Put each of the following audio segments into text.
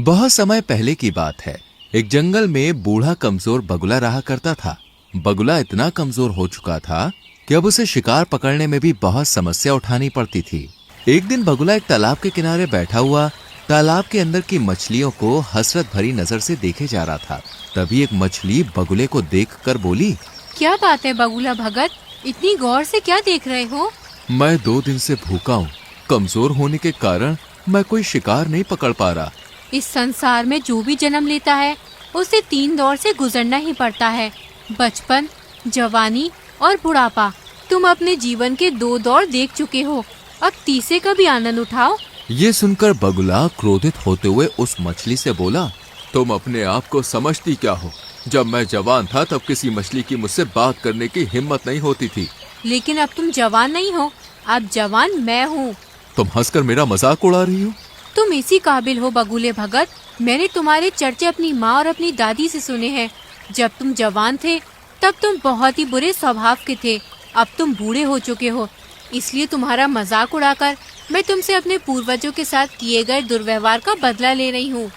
बहुत समय पहले की बात है। एक जंगल में बूढ़ा कमजोर बगुला रहा करता था। बगुला इतना कमजोर हो चुका था कि अब उसे शिकार पकड़ने में भी बहुत समस्या उठानी पड़ती थी। एक दिन बगुला एक तालाब के किनारे बैठा हुआ तालाब के अंदर की मछलियों को हसरत भरी नजर से देखे जा रहा था। तभी एक मछली बगुले को देखकर बोली, क्या बात है बगुला भगत, इतनी गौर से क्या देख रहे हो? मैं 2 दिन से भूखा हूँ। कमजोर होने के कारण मैं कोई शिकार नहीं पकड़ पा रहा। इस संसार में जो भी जन्म लेता है उसे 3 दौर से गुजरना ही पड़ता है, बचपन, जवानी और बुढ़ापा। तुम अपने जीवन के 2 दौर देख चुके हो, अब तीसरे का भी आनंद उठाओ। ये सुनकर बगुला क्रोधित होते हुए उस मछली से बोला, तुम अपने आप को समझती क्या हो? जब मैं जवान था तब किसी मछली की मुझसे बात करने की हिम्मत नहीं होती थी। लेकिन अब तुम जवान नहीं हो, अब जवान मैं हूँ। तुम हंसकर मेरा मजाक उड़ा रही हो? तुम इसी काबिल हो बगुले भगत। मैंने तुम्हारे चर्चे अपनी माँ और अपनी दादी से सुने हैं। जब तुम जवान थे तब तुम बहुत ही बुरे स्वभाव के थे। अब तुम बूढ़े हो चुके हो, इसलिए तुम्हारा मजाक उड़ाकर मैं तुमसे अपने पूर्वजों के साथ किए गए दुर्व्यवहार का बदला ले रही हूँ।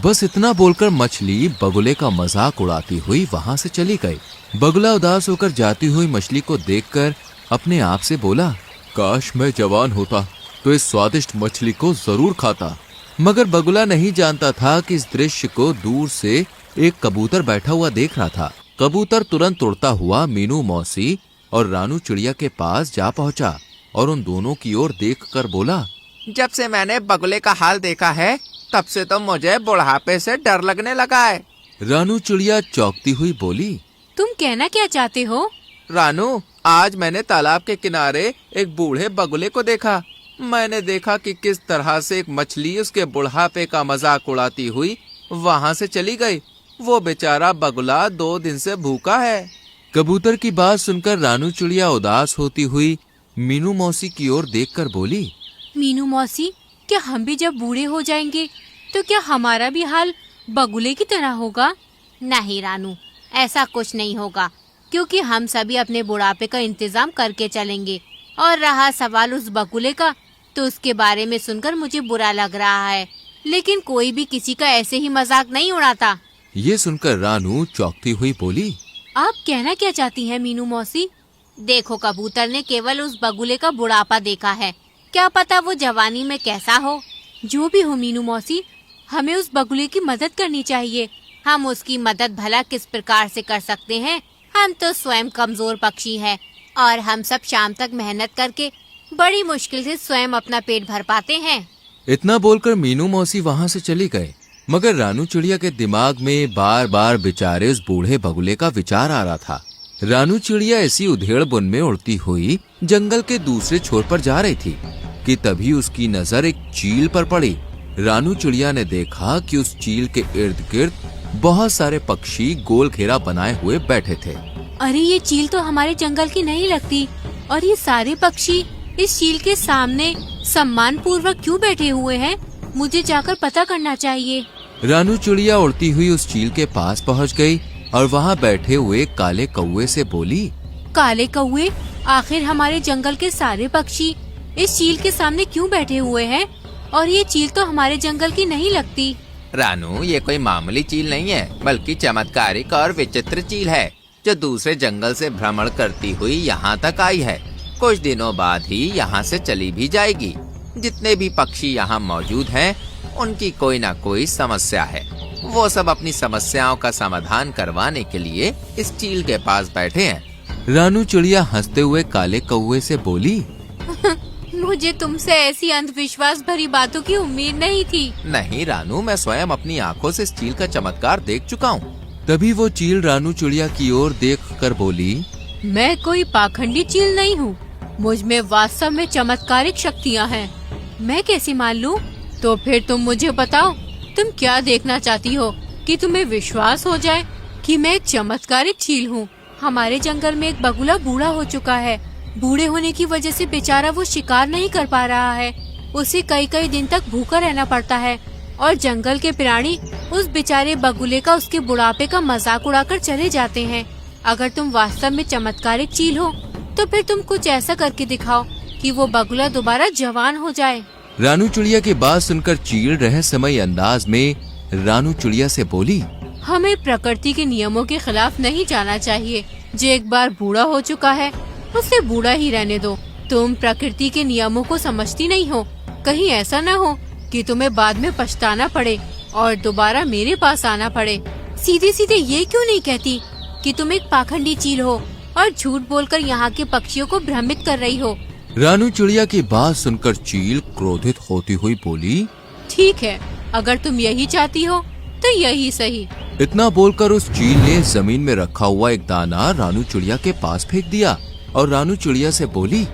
बस इतना बोलकर मछली बगुले का मजाक उड़ाती हुई वहाँ से चली गई। बगुला उदास होकर जाती हुई मछली को देखकर अपने आप से बोला, काश मैं जवान होता तो इस स्वादिष्ट मछली को जरूर खाता। मगर बगुला नहीं जानता था कि इस दृश्य को दूर से एक कबूतर बैठा हुआ देख रहा था। कबूतर तुरंत उड़ता हुआ मीनू मौसी और रानू चिड़िया के पास जा पहुंचा और उन दोनों की ओर देखकर बोला, जब से मैंने बगुले का हाल देखा है तब से तो मुझे बुढ़ापे से डर लगने लगा है। रानू चिड़िया चौंकती हुई बोली, तुम कहना क्या चाहते हो? रानू, आज मैंने तालाब के किनारे एक बूढ़े बगुले को देखा। मैंने देखा कि किस तरह से एक मछली उसके बुढ़ापे का मजाक उड़ाती हुई वहाँ से चली गई। वो बेचारा बगुला 2 दिन से भूखा है। कबूतर की बात सुनकर रानू चिड़िया उदास होती हुई मीनू मौसी की ओर देखकर बोली, मीनू मौसी, क्या हम भी जब बूढ़े हो जाएंगे तो क्या हमारा भी हाल बगुले की तरह होगा? नहीं रानू, ऐसा कुछ नहीं होगा, क्योंकि हम सभी अपने बुढ़ापे का इंतजाम करके चलेंगे। और रहा सवाल उस बगुले का, तो उसके बारे में सुनकर मुझे बुरा लग रहा है, लेकिन कोई भी किसी का ऐसे ही मजाक नहीं उड़ाता। ये सुनकर रानू चौंकती हुई बोली, आप कहना क्या चाहती हैं मीनू मौसी? देखो, कबूतर ने केवल उस बगुले का बुढ़ापा देखा है, क्या पता वो जवानी में कैसा हो। जो भी हो मीनू मौसी, हमें उस बगुले की मदद करनी चाहिए। हम उसकी मदद भला किस प्रकार से कर सकते हैं? हम तो स्वयं कमजोर पक्षी हैं और हम सब शाम तक मेहनत करके बड़ी मुश्किल से स्वयं अपना पेट भर पाते हैं। इतना बोलकर मीनू मौसी वहाँ से चली गए। मगर रानू चिड़िया के दिमाग में बार बार बेचारे उस बूढ़े बगुले का विचार आ रहा था। रानू चिड़िया ऐसी उधेड़ बुन में उड़ती हुई जंगल के दूसरे छोर पर जा रही थी कि तभी उसकी नजर एक चील पर पड़ी। रानू चिड़िया ने देखा कि उस चील के इर्द गिर्द बहुत सारे पक्षी गोल घेरा बनाए हुए बैठे थे। अरे, ये चील तो हमारे जंगल की नहीं लगती, और ये सारे पक्षी इस चील के सामने सम्मान पूर्वक क्यों बैठे हुए हैं? मुझे जाकर पता करना चाहिए। रानू चिड़िया उड़ती हुई उस चील के पास पहुंच गई और वहां बैठे हुए काले कौवे से बोली, काले कौवे, आखिर हमारे जंगल के सारे पक्षी इस चील के सामने क्यों बैठे हुए हैं? और ये चील तो हमारे जंगल की नहीं लगती। रानू, ये कोई मामूली चील नहीं है, बल्कि चमत्कारिक और विचित्र चील है, जो दूसरे जंगल से भ्रमण करती हुई यहाँ तक आई है। कुछ दिनों बाद ही यहाँ से चली भी जाएगी। जितने भी पक्षी यहाँ मौजूद हैं, उनकी कोई ना कोई समस्या है। वो सब अपनी समस्याओं का समाधान करवाने के लिए इस चील के पास बैठे हैं। रानू चिड़िया हंसते हुए काले कौवे से बोली, मुझे तुमसे ऐसी अंधविश्वास भरी बातों की उम्मीद नहीं थी। नहीं रानू, मैं स्वयं अपनी आंखों से इस चील का चमत्कार देख चुका हूँ। तभी वो चील रानू चिड़िया की ओर देखकर बोली, मैं कोई पाखंडी चील नहीं हूँ, मुझ में वास्तव में चमत्कारिक शक्तियाँ हैं। मैं कैसे मान लूँ? तो फिर तुम मुझे बताओ, तुम क्या देखना चाहती हो कि तुम्हें विश्वास हो जाए कि मैं एक चमत्कारिक चील हूँ? हमारे जंगल में एक बगुला बूढ़ा हो चुका है। बूढ़े होने की वजह से बेचारा वो शिकार नहीं कर पा रहा है। उसे कई कई दिन तक भूखा रहना पड़ता है और जंगल के प्राणी उस बेचारे बगुले का उसके बुढ़ापे का मजाक उड़ाकर चले जाते हैं। अगर तुम वास्तव में चमत्कारिक चील हो तो फिर तुम कुछ ऐसा करके दिखाओ कि वो बगुला दोबारा जवान हो जाए। रानू चिड़िया की बात सुनकर चील रहस्यमयी अंदाज में रानू चिड़िया से बोली, हमें प्रकृति के नियमों के खिलाफ नहीं जाना चाहिए। जो एक बार बूढ़ा हो चुका है उसे बूढ़ा ही रहने दो। तुम प्रकृति के नियमों को समझती नहीं हो। कहीं ऐसा न हो कि तुम्हें बाद में पछताना पड़े और दोबारा मेरे पास आना पड़े। सीधे सीधे ये क्यों नहीं कहती कि तुम एक पाखंडी चील हो और झूठ बोलकर यहाँ के पक्षियों को भ्रमित कर रही हो। रानू चिड़िया की बात सुनकर चील क्रोधित होती हुई बोली, ठीक है, अगर तुम यही चाहती हो तो यही सही। इतना बोलकर उस चील ने जमीन में रखा हुआ एक दाना रानू चिड़िया के पास फेंक दिया और रानू चिड़िया से बोली,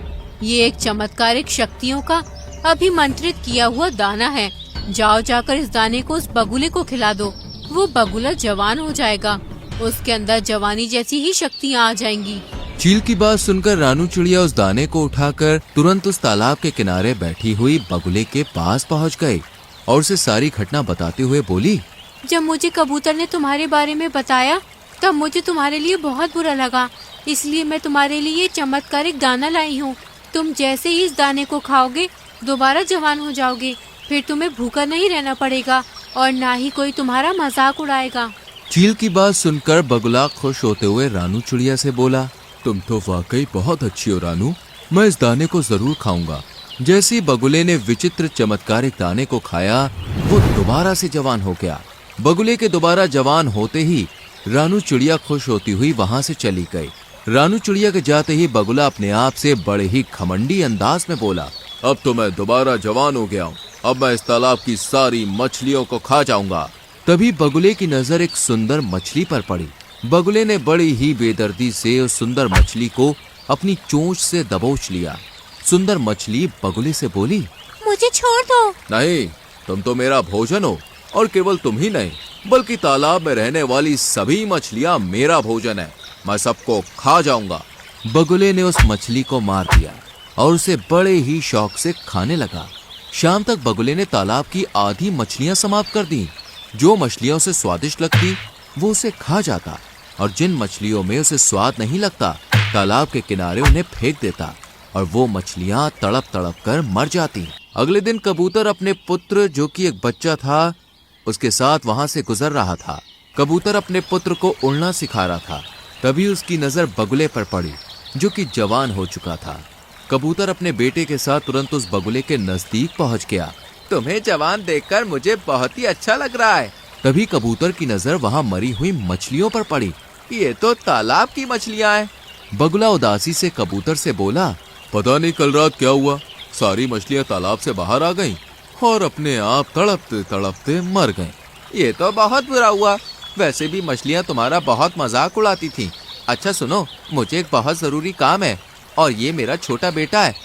ये एक चमत्कारिक शक्तियों का अभिमंत्रित किया हुआ दाना है। जाओ जाकर इस दाने को उस बगुले को खिला दो। वो बगुला जवान हो जाएगा, उसके अंदर जवानी जैसी ही शक्तियाँ आ जाएंगी। चील की बात सुनकर रानू चिड़िया उस दाने को उठाकर तुरंत उस तालाब के किनारे बैठी हुई बगुले के पास पहुंच गए और उसे सारी घटना बताते हुए बोली, जब मुझे कबूतर ने तुम्हारे बारे में बताया तब मुझे तुम्हारे लिए बहुत बुरा लगा, इसलिए मैं तुम्हारे लिए चमत्कारिक दाना लाई हूँ। तुम जैसे ही इस दाने को खाओगे दोबारा जवान हो जाओगे। फिर तुम्हें भूखा नहीं रहना पड़ेगा और ना ही कोई तुम्हारा मजाक उड़ाएगा। चील की बात सुनकर बगुला खुश होते हुए रानू चिड़िया से बोला, तुम तो वाकई बहुत अच्छी हो रानू, मैं इस दाने को जरूर खाऊंगा। जैसे ही बगुले ने विचित्र चमत्कारिक दाने को खाया वो दोबारा से जवान हो गया। बगुले के दोबारा जवान होते ही रानू चिड़िया खुश होती हुई वहां से चली गई। रानू चिड़िया के जाते ही बगुला अपने आप से बड़े ही घमंडी अंदाज में बोला, अब तो मैं दोबारा जवान हो गया हूँ, अब मैं इस तालाब की सारी मछलियों को खा जाऊंगा। तभी बगुले की नजर एक सुंदर मछली पर पड़ी। बगुले ने बड़ी ही बेदर्दी से उस सुंदर मछली को अपनी चोंच से दबोच लिया। सुंदर मछली बगुले से बोली, मुझे छोड़ दो। नहीं, तुम तो मेरा भोजन हो और केवल तुम ही नहीं बल्कि तालाब में रहने वाली सभी मछलियां मेरा भोजन है, मैं सबको खा जाऊंगा। बगुले ने उस मछली को मार दिया और उसे बड़े ही शौक से खाने लगा। शाम तक बगुले ने तालाब की आधी मछलियां समाप्त कर दी। जो मछलियां उसे स्वादिष्ट लगती वो उसे खा जाता और जिन मछलियों में उसे स्वाद नहीं लगता तालाब के किनारे उन्हें फेंक देता और वो मछलियां तड़प तड़प कर मर जाती। अगले दिन कबूतर अपने पुत्र जो कि एक बच्चा था उसके साथ वहां से गुजर रहा था। कबूतर अपने पुत्र को उड़ना सिखा रहा था। तभी उसकी नजर बगुले पर पड़ी जो कि जवान हो चुका था। कबूतर अपने बेटे के साथ तुरंत उस बगुले के नजदीक पहुंच गया। तुम्हें जवान देखकर मुझे बहुत ही अच्छा लग रहा है। तभी कबूतर की नजर वहां मरी हुई मछलियों पर पड़ी। ये तो तालाब की मछलियां हैं। बगुला उदासी से कबूतर से बोला, पता नहीं कल रात क्या हुआ, सारी मछलियां तालाब से बाहर आ गईं और अपने आप तड़पते तड़पते मर गईं। ये तो बहुत बुरा हुआ। वैसे भी मछलियां तुम्हारा बहुत मजाक उड़ाती थीं। अच्छा सुनो, मुझे एक बहुत जरूरी काम है और ये मेरा छोटा बेटा है,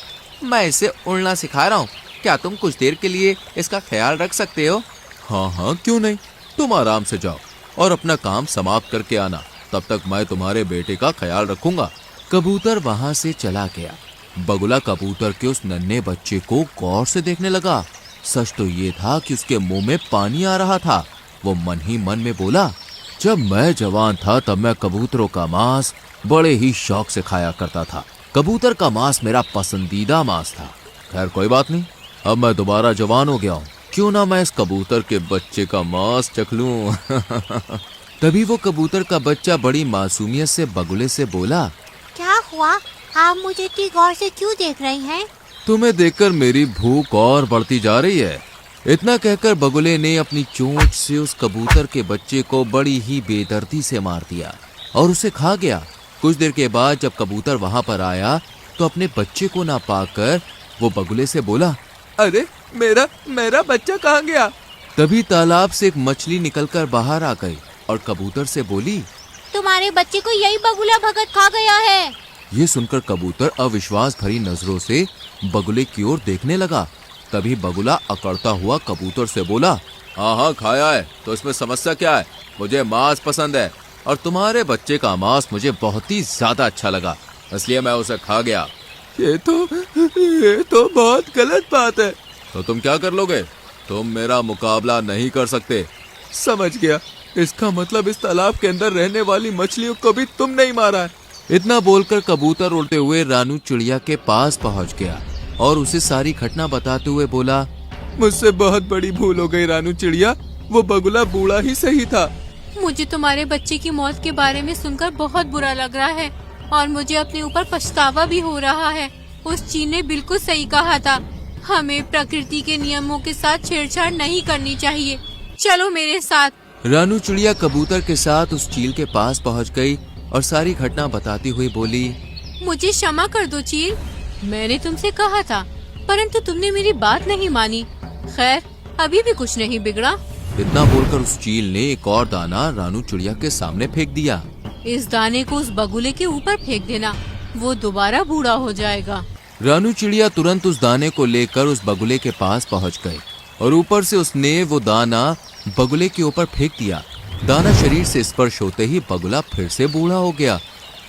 मैं इसे उड़ना सिखा रहा हूँ। क्या तुम कुछ देर के लिए इसका ख्याल रख सकते हो? हाँ हाँ क्यों नहीं, तुम आराम से जाओ और अपना काम समाप्त करके आना, तब तक मैं तुम्हारे बेटे का ख्याल रखूंगा। कबूतर वहां से चला गया। बगुला कबूतर के उस नन्हे बच्चे को गौर से देखने लगा। सच तो ये था कि उसके मुंह में पानी आ रहा था। वो मन ही मन में बोला, जब मैं जवान था तब मैं कबूतरों का मांस बड़े ही शौक से खाया करता था। कबूतर का मांस मेरा पसंदीदा मांस था। खैर कोई बात नहीं, अब मैं दोबारा जवान हो गया हूँ, क्यों ना मैं इस कबूतर के बच्चे का मांस चख लूं। तभी वो कबूतर का बच्चा बड़ी मासूमियत से बगुले से बोला, क्या हुआ, आप मुझे इतनी गौर से क्यों देख रही हैं? तुम्हें देखकर मेरी भूख और बढ़ती जा रही है। इतना कहकर बगुले ने अपनी चोंच से उस कबूतर के बच्चे को बड़ी ही बेदर्दी से मार दिया और उसे खा गया। कुछ देर के बाद जब कबूतर वहां पर आया तो अपने बच्चे को ना पाकर वो बगुले से बोला, अरे मेरा बच्चा कहाँ गया? तभी तालाब से एक मछली निकलकर बाहर आ गई और कबूतर से बोली, तुम्हारे बच्चे को यही बगुला भगत खा गया है। ये सुनकर कबूतर अविश्वास भरी नजरों से बगुले की ओर देखने लगा। तभी बगुला अकड़ता हुआ कबूतर से बोला, हाँ खाया है, तो इसमें समस्या क्या है? मुझे मांस पसंद है और तुम्हारे बच्चे का मांस मुझे बहुत ही ज्यादा अच्छा लगा, इसलिए मैं उसे खा गया। ये तो बहुत गलत बात है। तो तुम क्या कर लोगे? तुम मेरा मुकाबला नहीं कर सकते। समझ गया, इसका मतलब इस तालाब के अंदर रहने वाली मछलियों को भी तुम नहीं मारा है। इतना बोलकर कबूतर उड़ते हुए रानू चिड़िया के पास पहुंच गया और उसे सारी घटना बताते हुए बोला, मुझसे बहुत बड़ी भूल हो गई रानू चिड़िया, वो बगुला बूढ़ा ही सही था। मुझे तुम्हारे बच्चे की मौत के बारे में सुनकर बहुत बुरा लग रहा है और मुझे अपने ऊपर पछतावा भी हो रहा है। उस चील ने बिल्कुल सही कहा था, हमें प्रकृति के नियमों के साथ छेड़छाड़ नहीं करनी चाहिए। चलो मेरे साथ। रानू चिड़िया कबूतर के साथ उस चील के पास पहुंच गई और सारी घटना बताती हुई बोली, मुझे क्षमा कर दो चील, मैंने तुमसे कहा था परंतु तुमने मेरी बात नहीं मानी। खैर अभी भी कुछ नहीं बिगड़ा। इतना बोलकर उस चील ने एक और दाना रानू चिड़िया के सामने फेंक दिया। इस दाने को उस बगुले के ऊपर फेंक देना, वो दोबारा बूढ़ा हो जाएगा। रानू चिड़िया तुरंत उस दाने को लेकर उस बगुले के पास पहुंच गई और ऊपर से उसने वो दाना बगुले के ऊपर फेंक दिया। दाना शरीर से स्पर्श होते ही बगुला फिर से बूढ़ा हो गया।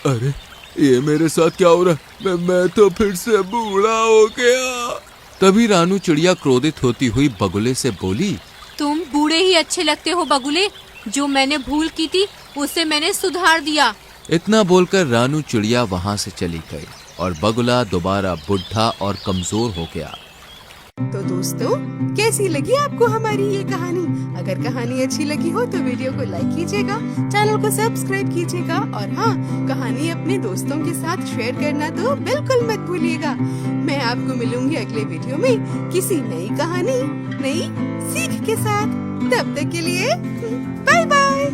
अरे ये मेरे साथ क्या हो रहा है? मैं तो फिर से बूढ़ा हो गया। तभी रानू चिड़िया क्रोधित होती हुई बगुले से बोली, तुम बूढ़े ही अच्छे लगते हो बगुले, जो मैंने भूल की थी उसे मैंने सुधार दिया। इतना बोलकर रानू चिड़िया वहाँ से चली गई और बगुला दोबारा बुढ़ा और कमजोर हो गया। तो दोस्तों, कैसी लगी आपको हमारी ये कहानी? अगर कहानी अच्छी लगी हो तो वीडियो को लाइक कीजिएगा, चैनल को सब्सक्राइब कीजिएगा और हाँ, कहानी अपने दोस्तों के साथ शेयर करना तो बिल्कुल मत भूलिएगा। मैं आपको मिलूंगी अगले वीडियो में किसी नई कहानी, नई सीख के साथ। तब तक के लिए बाय बाय।